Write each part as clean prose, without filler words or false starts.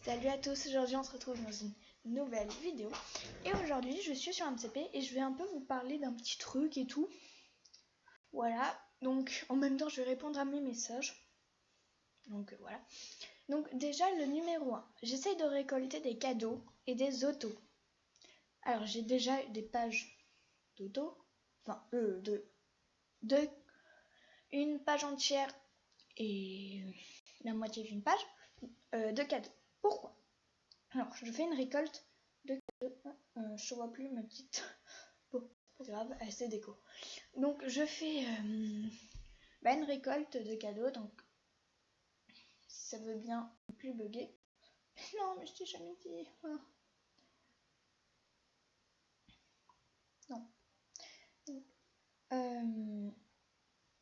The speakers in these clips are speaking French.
Salut à tous, aujourd'hui on se retrouve dans une nouvelle vidéo. Et aujourd'hui je suis sur MCP et je vais un peu vous parler d'un petit truc et tout. Voilà, donc en même temps je vais répondre à mes messages. Donc voilà. Donc déjà le numéro 1, j'essaye de récolter des cadeaux et des autos. Alors j'ai déjà des pages d'autos, enfin une page entière et la moitié d'une page de cadeaux. Pourquoi? Alors, je fais une récolte de cadeaux. Je vois plus ma petite. Bon, pas grave, assez déco. Donc, je fais une récolte de cadeaux. Donc, si ça veut bien ne plus bugger. Non, mais je t'ai jamais dit. Non.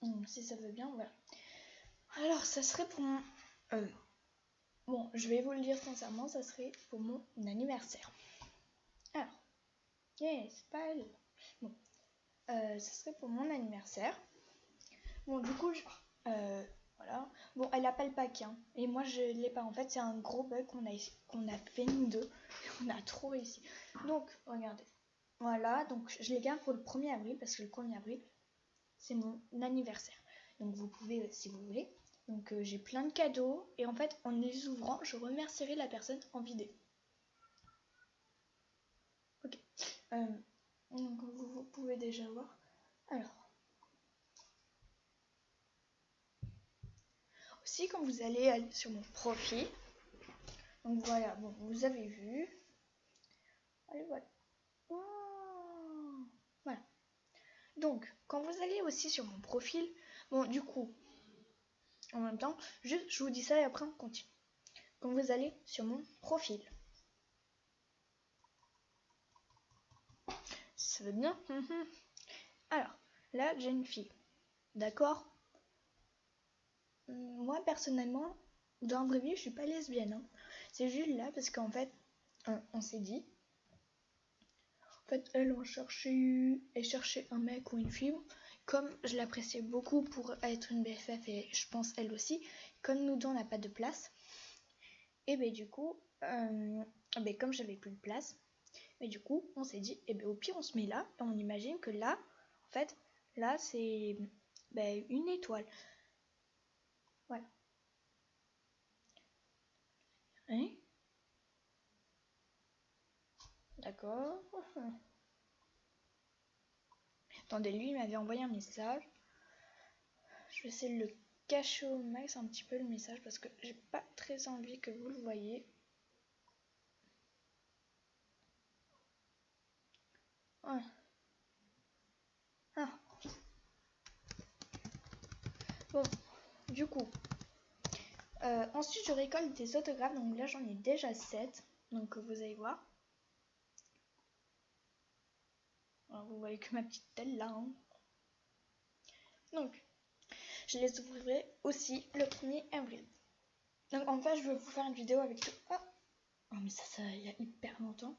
Donc, si ça veut bien, voilà. Alors, ça serait pour mon. Bon, je vais vous le dire sincèrement, ça serait pour mon anniversaire. Alors, c'est pas elle. Bon, ça serait pour mon anniversaire. Bon, du coup, voilà. Bon, elle a pas le pack, hein. Et moi, je l'ai pas. En fait, c'est un gros bug qu'on a fait nous deux. On a trop réussi. Donc, regardez. Voilà, donc je les garde pour le 1er avril, parce que le 1er avril, c'est mon anniversaire. Donc, vous pouvez, si vous voulez. Donc, j'ai plein de cadeaux. Et en fait, en les ouvrant, je remercierai la personne en vidéo. Ok. Donc, vous pouvez déjà voir. Alors. Aussi, quand vous allez aller sur mon profil, donc voilà, bon, vous avez vu. Allez, voilà. Oh, voilà. Donc, quand vous allez aussi sur mon profil, bon, du coup, en même temps, juste, je vous dis ça et après on continue. Quand vous allez sur mon profil, ça veut bien. Alors, là, j'ai une fille. D'accord? Moi, personnellement, dans la vraie vie, je suis pas lesbienne. Hein. C'est juste là parce qu'en fait, on s'est dit. En fait, elle cherchait un mec ou une fille. Comme je l'appréciais beaucoup pour être une BFF et je pense elle aussi, comme nous deux on n'a pas de place, et ben du coup, comme j'avais plus de place, mais du coup on s'est dit, au pire on se met là et on imagine que là, en fait, là c'est une étoile. Voilà. Hein? D'accord. Attendez, lui il m'avait envoyé un message. Je vais essayer de le cacher au max un petit peu le message parce que j'ai pas très envie que vous le voyez. Ouais. Ah. Bon, du coup, ensuite je récolte des autographes, donc là j'en ai déjà 7, donc vous allez voir. Alors, vous voyez que ma petite telle là. Hein. Donc, je les ouvrirai aussi le 1er avril. Donc en fait, je vais vous faire une vidéo avec tout. Oh mais ça il y a hyper longtemps.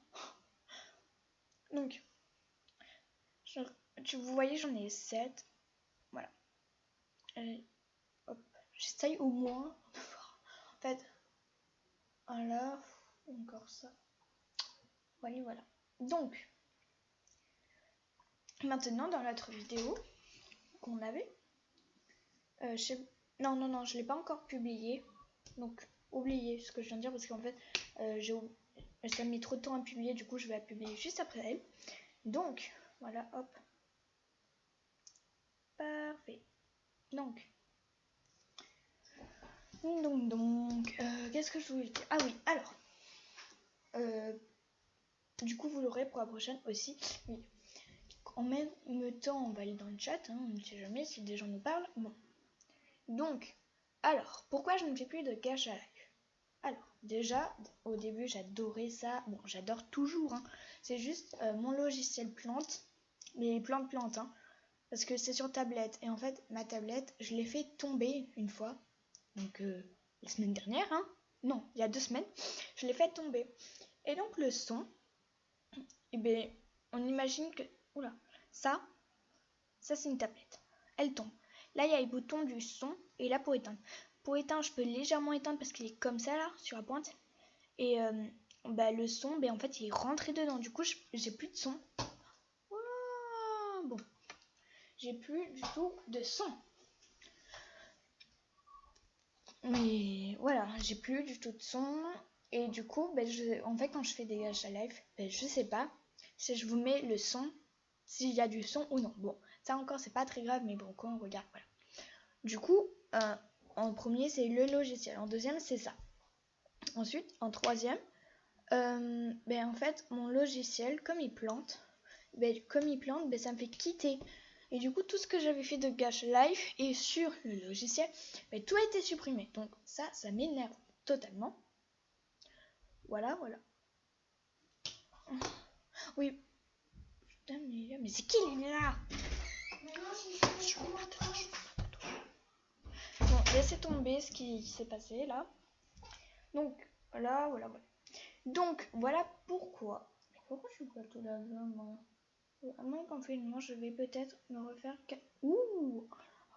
Donc, vous voyez, j'en ai 7. Voilà. Et, hop, j'essaye au moins de voir. En fait, voilà, encore ça. Voilà. Donc, maintenant, dans notre vidéo qu'on avait, non, je l'ai pas encore publié. Donc, oubliez ce que je viens de dire parce qu'en fait, ça me met trop de temps à publier. Du coup, je vais la publier juste après elle. Donc, voilà, hop. Parfait. Donc, qu'est-ce que je voulais dire? Ah oui, alors. Du coup, vous l'aurez pour la prochaine aussi. Oui. En même temps, on va aller dans le chat. Hein, on ne sait jamais si des gens nous parlent. Bon. Donc, alors, pourquoi je ne fais plus de cache à live? Alors, déjà, au début, j'adorais ça. Bon, j'adore toujours. Hein. C'est juste mon logiciel plante. Mais plante, hein. Parce que c'est sur tablette. Et en fait, ma tablette, je l'ai fait tomber une fois. Donc, la semaine dernière, hein. Non, il y a 2 semaines. Je l'ai fait tomber. Et donc, le son, on imagine que... Oula, ça c'est une tablette. Elle tombe. Là, il y a les boutons du son. Et là, pour éteindre. Pour éteindre, je peux légèrement éteindre parce qu'il est comme ça, là, sur la pointe. Et le son, en fait, il est rentré dedans. Du coup, j'ai plus de son. Bon, j'ai plus du tout de son. Mais voilà, j'ai plus du tout de son. Et du coup, en fait, quand je fais des gacha live, je sais pas si je vous mets le son, s'il y a du son ou non. Bon, ça encore, c'est pas très grave, mais bon, quand on regarde, voilà. Du coup, en premier, c'est le logiciel. En deuxième, c'est ça. Ensuite, en troisième, en fait, mon logiciel, comme il plante, ça me fait quitter. Et du coup, tout ce que j'avais fait de gacha live et sur le logiciel, tout a été supprimé. Donc ça m'énerve totalement. Voilà. Oui. Putain, mais c'est qui là? Bon, laissez tomber ce qui s'est passé là. Donc, voilà. Donc, voilà pourquoi. Pourquoi je suis pas tout là-bas, moi? À moins qu'en filmant, je vais peut-être me refaire... Ouh!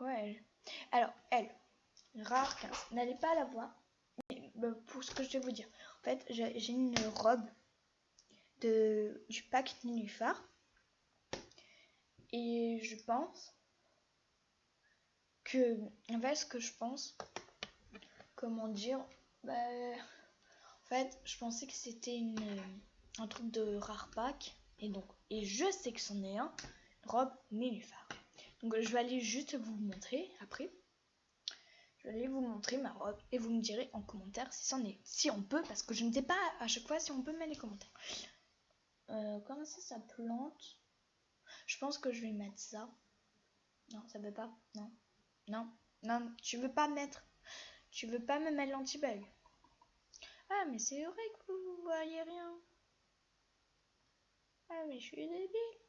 Ouais. Alors, elle, rare 15. N'allez pas la voir. Mais, pour ce que je vais vous dire. En fait, j'ai une robe du pack Nénuphar. Et je pense que... En fait, ce que je pense... Comment dire? En fait, je pensais que c'était un truc de rare pack. Et je sais que c'en est un. Robe Nénuphar. Donc je vais aller juste vous montrer après. Je vais aller vous montrer ma robe et vous me direz en commentaire si c'en est. Si on peut, parce que je ne sais pas à chaque fois si on peut mettre les commentaires. Comment ça plante? Je pense que je vais mettre ça. Non, ça veut pas. Non, tu veux pas mettre. Tu veux pas me mettre l'anti-bug. Ah, mais c'est vrai que vous voyez rien. Ah, mais je suis débile.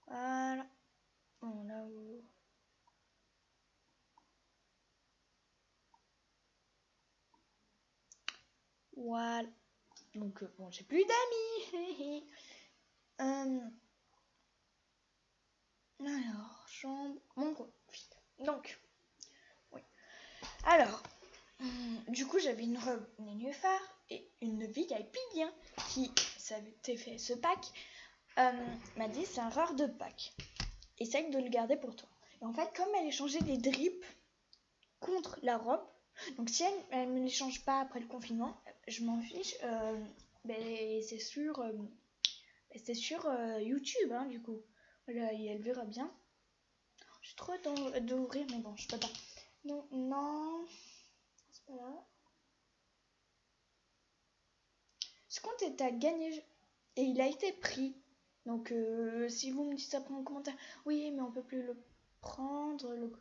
Voilà. Bon, là où... Voilà. Donc, bon, j'ai plus d'amis. Alors, chambre, mon profil. Donc, oui. Alors, du coup, j'avais une robe Nénuphar et une VIP bien qui s'avait fait ce pack. M'a dit c'est un rare de pack. Essaye de le garder pour toi. Et en fait, comme elle échangeait des drips contre la robe, donc si elle me les change pas après le confinement, je m'en fiche. C'est sur YouTube, hein, du coup. Voilà, et elle verra bien. J'ai trop d'ouvrir, mais bon, je peux pas. Non, c'est pas là. Ce compte est à gagner et il a été pris. Donc, si vous me dites après en commentaire, oui, mais on peut plus le prendre, le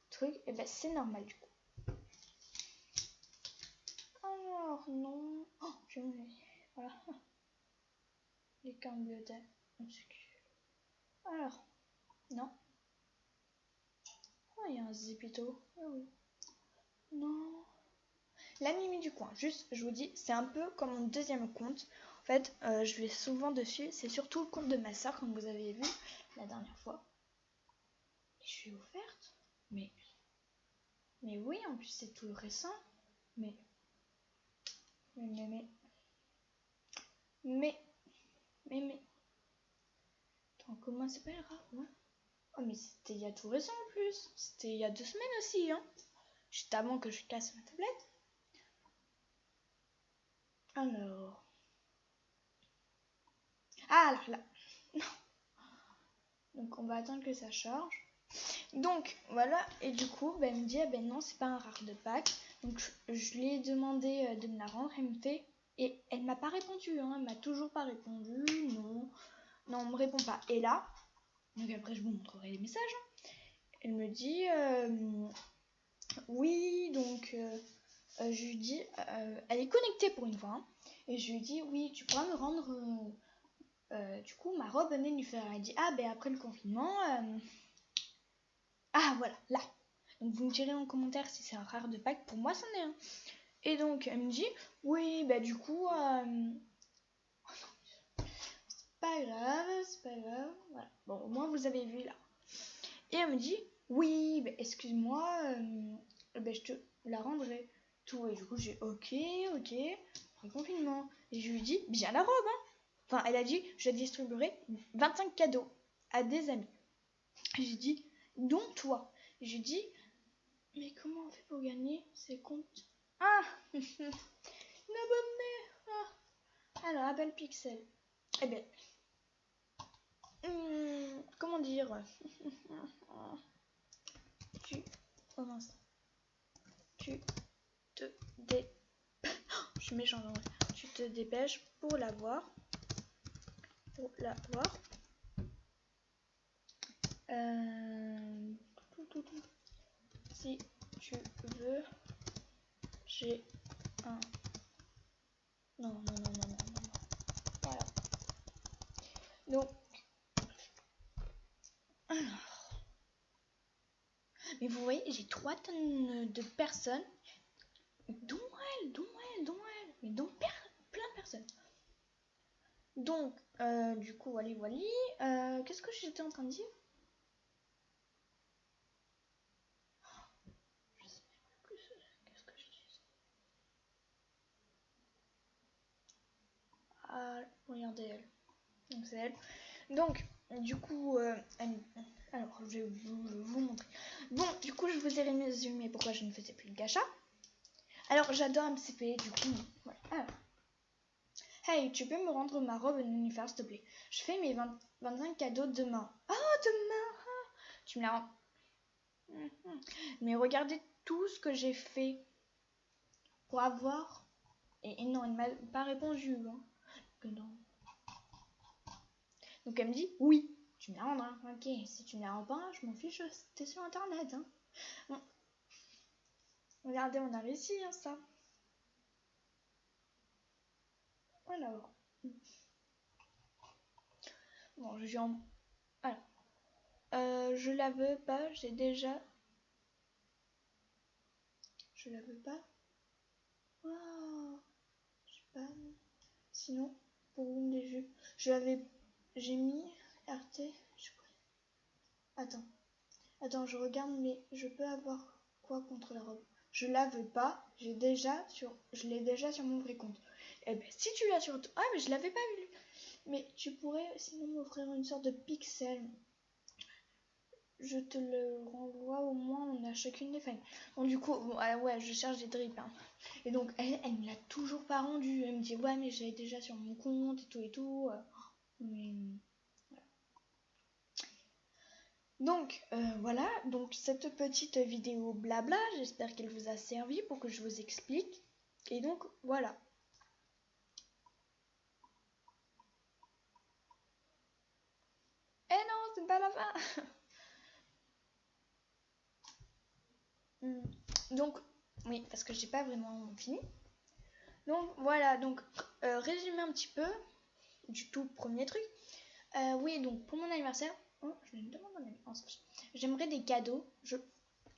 truc, et c'est normal du coup. Alors, non. Oh, voilà. Les cartes bibliothèques. Alors, non. Oh, il y a un zipito. Ah oui. Non. La Mimi du coin. Juste, je vous dis, c'est un peu comme mon deuxième compte. En fait, je vais souvent dessus. C'est surtout le compte de ma soeur, comme vous avez vu la dernière fois. Je suis offerte. Mais oui, en plus, c'est tout récent. Mais. Attends, comment ça s'appellera? Ouais. Oh, mais c'était il y a tout récent en plus. C'était il y a 2 semaines aussi, hein. Juste avant que je casse ma tablette. Alors. Ah là. Non. Donc on va attendre que ça charge. Donc voilà, et du coup, elle me dit, non, c'est pas un rare de pack. Donc je lui ai demandé de me la rendre, elle me fait, et elle m'a pas répondu, hein, elle m'a toujours pas répondu, non, on me répond pas. Et là, donc après je vous montrerai les messages, hein. Elle me dit, oui, donc je lui dis, elle est connectée pour une fois, hein, et je lui dis, oui, tu pourras me rendre du coup ma robe Nénuphar. Elle dit, après le confinement, voilà, là. Donc vous me direz en commentaire si c'est un rare de pack. Pour moi, c'en est un. Et donc elle me dit, oui, du coup, c'est pas grave. Voilà. Bon, au moins vous avez vu là. Et elle me dit, oui, excuse-moi, je te la rendrai tout. Et du coup, j'ai ok, confinement. Et je lui dis, bien la robe, hein. Enfin, elle a dit, je distribuerai 25 cadeaux à des amis. Et j'ai dit, dont toi. Et j'ai dit, mais comment on fait pour gagner ces comptes? Ah, une abonnée. Ah. Alors, appelle Pixel. Eh bien, comment dire? Oh mince. Tu te dé... Je suis méchante en vrai. Tu te dépêches pour l'avoir. Si tu veux, j'ai un... Non. Voilà. Donc, alors... Mais vous voyez, j'ai 3 tonnes de personnes, dont elle, mais dont plein de personnes. Donc, du coup, voilà. Qu'est-ce que j'étais en train de dire? Je sais plus. Qu'est-ce que je dis? Ah, regardez elle. Donc, c'est elle. Donc, du coup, alors, je vais vous montrer. Bon, du coup, je vous ai résumé pourquoi je ne faisais plus de gacha. Alors, j'adore MCP, du coup, voilà. Alors. Hey, tu peux me rendre ma robe d'univers, s'il te plaît? Je fais mes 25 cadeaux demain. Oh, demain! Tu me la rends. Mais regardez tout ce que j'ai fait pour avoir... Et non, elle m'a pas répondu. Hein. Que non. Donc elle me dit, oui, tu me la rendras. Ok, si tu me la rends pas, je m'en fiche, t'es sur internet. Hein. Bon. Regardez, on a réussi, hein, ça. Voilà. Bon, je viens... Alors. Je la veux pas, j'ai déjà... Je la veux pas. Waouh. Je sais pas. Sinon, pour une des jupes, j'ai mis RT. Attends, je regarde, mais je peux avoir quoi contre la robe? Je la veux pas, je l'ai déjà sur mon vrai compte. Eh ben, si tu l'as sur... Ah, mais je l'avais pas vu. Mais tu pourrais sinon m'offrir une sorte de pixel. Je te le renvoie, au moins on a chacune des failles. Bon, du coup, ouais, je cherche des drips. Hein. Et donc, elle me l'a toujours pas rendu. Elle me dit, ouais, mais j'ai déjà sur mon compte et tout. Mais... Voilà. Donc, voilà. Donc, cette petite vidéo blabla, j'espère qu'elle vous a servi pour que je vous explique. Et donc, voilà. Eh non, c'est pas la fin. Donc, oui, parce que j'ai pas vraiment fini. Donc, voilà. Donc, résumer un petit peu du tout premier truc. Oui, donc pour mon anniversaire, je me demande mon ami. J'aimerais des cadeaux.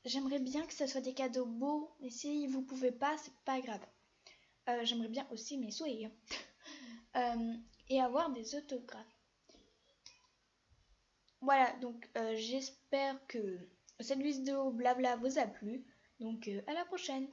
J'aimerais bien que ce soit des cadeaux beaux, mais si vous pouvez pas, c'est pas grave. J'aimerais bien aussi mes souhaits et avoir des autographes. Voilà, donc j'espère que cette vidéo blabla vous a plu. Donc à la prochaine.